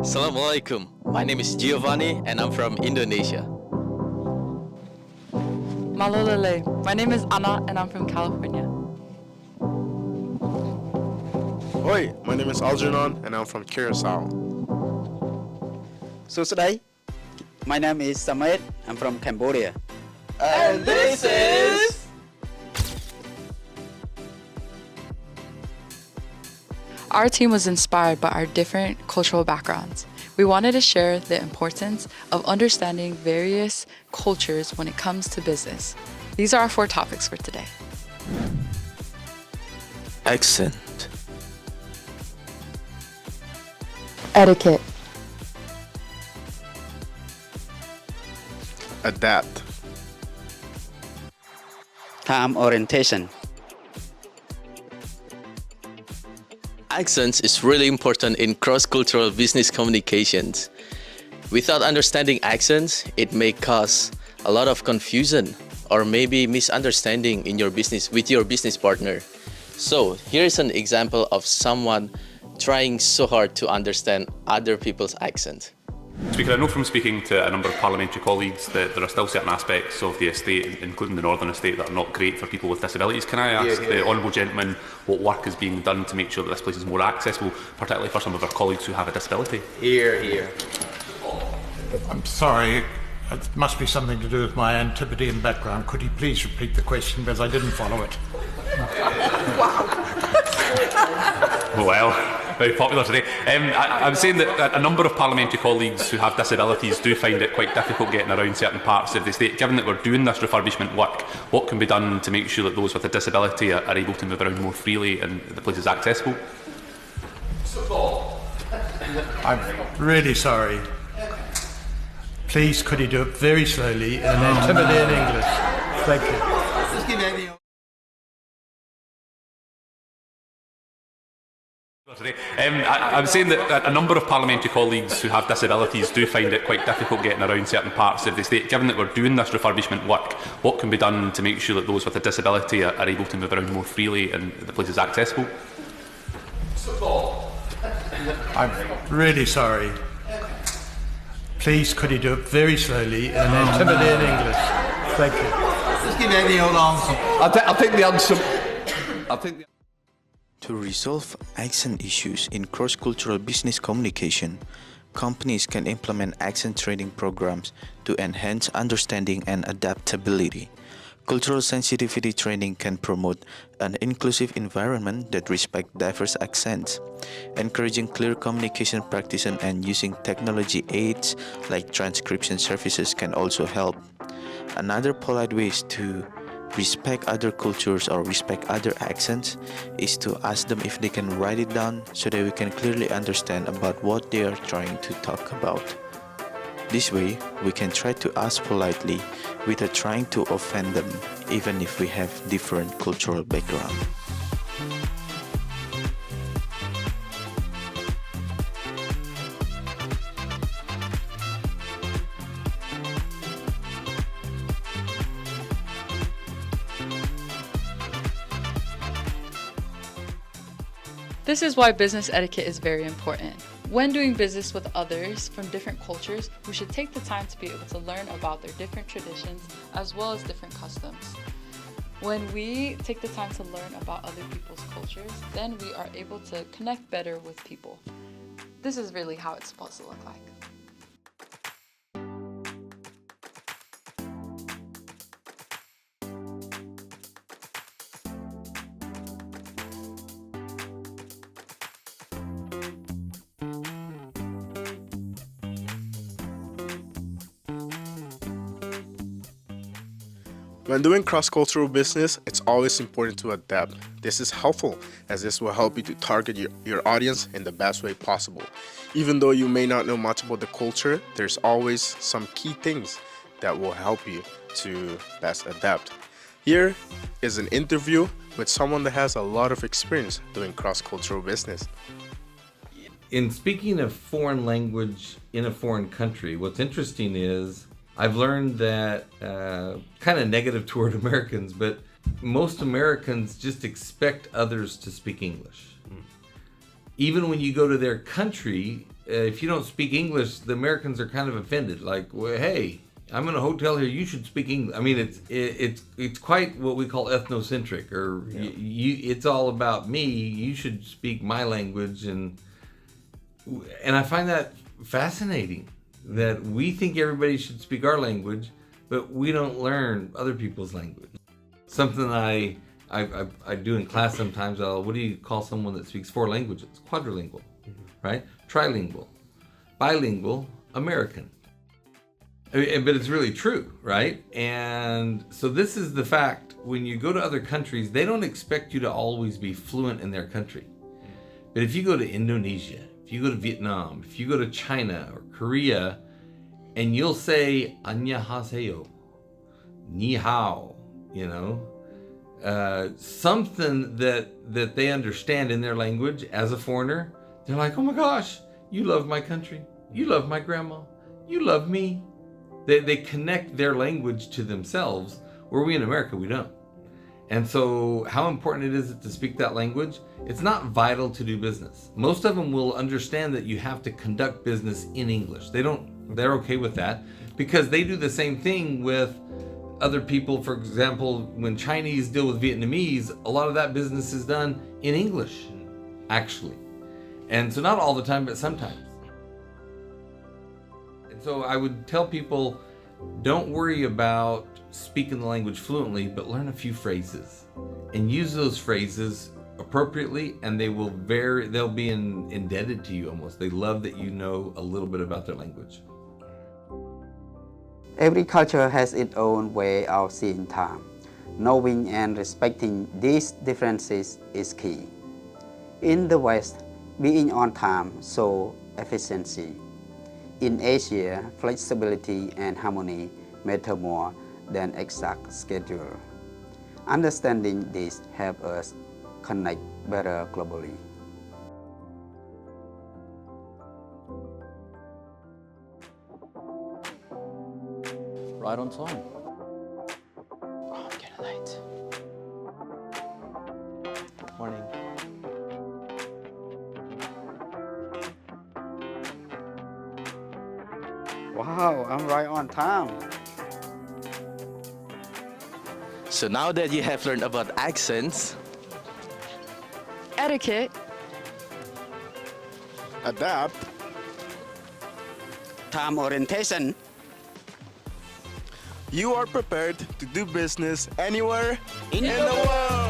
Assalamualaikum. My name is Giovanni and I'm from Indonesia. Malolele. My name is Anna and I'm from California. Oi, my name is Algernon and I'm from Curacao. So today, my name is Samet. I'm from Cambodia. And this is... Our team was inspired by our different cultural backgrounds. We wanted to share the importance of understanding various cultures when it comes to business. These are our 4 topics for today. Accent. Etiquette. Adapt. Time orientation. Accents is really important in cross-cultural business communications. Without understanding accents, it may cause a lot of confusion or maybe misunderstanding in your business with your business partner. So here's an example of someone trying so hard to understand other people's accent. Speaker, I know from speaking to a number of parliamentary colleagues that there are still certain aspects of the estate, including the Northern Estate, that are not great for people with disabilities. Can I ask the Honourable Gentleman what work is being done to make sure that this place is more accessible, particularly for some of our colleagues who have a disability? Here. I'm sorry, it must be something to do with my Antipodean background. Could you please repeat the question, because I didn't follow it? Well, very popular today. I'm saying that a number of parliamentary colleagues who have disabilities do find it quite difficult getting around certain parts of the state. Given that we're doing this refurbishment work, what can be done to make sure that those with a disability are able to move around more freely and the place is accessible? I'm really sorry. Please, could you do it very slowly in Antipodean English? Thank you. I'm saying that a number of parliamentary colleagues who have disabilities do find it quite difficult getting around certain parts of the state. Given that we're doing this refurbishment work, what can be done to make sure that those with a disability are able to move around more freely and the place is accessible? I'm really sorry. Please, could you do it very slowly in Antipodean English? Thank you. Just give any old answer. I'll take the answer. To resolve accent issues in cross-cultural business communication, companies can implement accent training programs to enhance understanding and adaptability. Cultural sensitivity training can promote an inclusive environment that respects diverse accents. Encouraging clear communication practices and using technology aids like transcription services can also help. Another polite way to respect other cultures or respect other accents is to ask them if they can write it down so that we can clearly understand about what they are trying to talk about. This way, we can try to ask politely without trying to offend them, even if we have different cultural background. This is why business etiquette is very important. When doing business with others from different cultures, we should take the time to be able to learn about their different traditions as well as different customs. When we take the time to learn about other people's cultures, then we are able to connect better with people. This is really how it's supposed to look like. When doing cross-cultural business, it's always important to adapt. This is helpful as this will help you to target your audience in the best way possible. Even though you may not know much about the culture, there's always some key things that will help you to best adapt. Here is an interview with someone that has a lot of experience doing cross-cultural business. In speaking a foreign language in a foreign country, what's interesting is I've learned that, kind of negative toward Americans, but most Americans just expect others to speak English. Even when you go to their country, if you don't speak English, the Americans are kind of offended. Like, well, hey, I'm in a hotel here. You should speak English. I mean, it's quite what we call ethnocentric, or it's all about me. You should speak my language, and I find that fascinating. That we think everybody should speak our language, but we don't learn other people's language. Something I do in class sometimes. What do you call someone that speaks 4 languages? Quadrilingual, right? Trilingual, bilingual, American. But it's really true, right? And so this is the fact. When you go to other countries, they don't expect you to always be fluent in their country. But if you go to Indonesia, if you go to Vietnam, if you go to China or Korea, and you'll say "annyeonghaseyo," "ni hao," something that they understand in their language as a foreigner, they're like, "Oh my gosh, you love my country, you love my grandma, you love me." They connect their language to themselves, where we in America, we don't. And so how important it is to speak that language? It's not vital to do business. Most of them will understand that you have to conduct business in English. They're okay with that because they do the same thing with other people. For example, when Chinese deal with Vietnamese, a lot of that business is done in English, actually. And so not all the time, but sometimes. And so I would tell people, don't worry about speaking the language fluently, but learn a few phrases and use those phrases appropriately, and they'll be indebted to you almost. They love that you know a little bit about their language. Every culture has its own way of seeing time. Knowing and respecting these differences is key. In the West, being on time shows efficiency. In Asia, flexibility and harmony matter more than exact schedule. Understanding this helps us connect better globally. Right on time. Oh, I'm getting late. Morning. Wow, I'm right on time. So now that you have learned about accents, Etiquette, Adapt. Time orientation. You are prepared to do business anywhere in the world.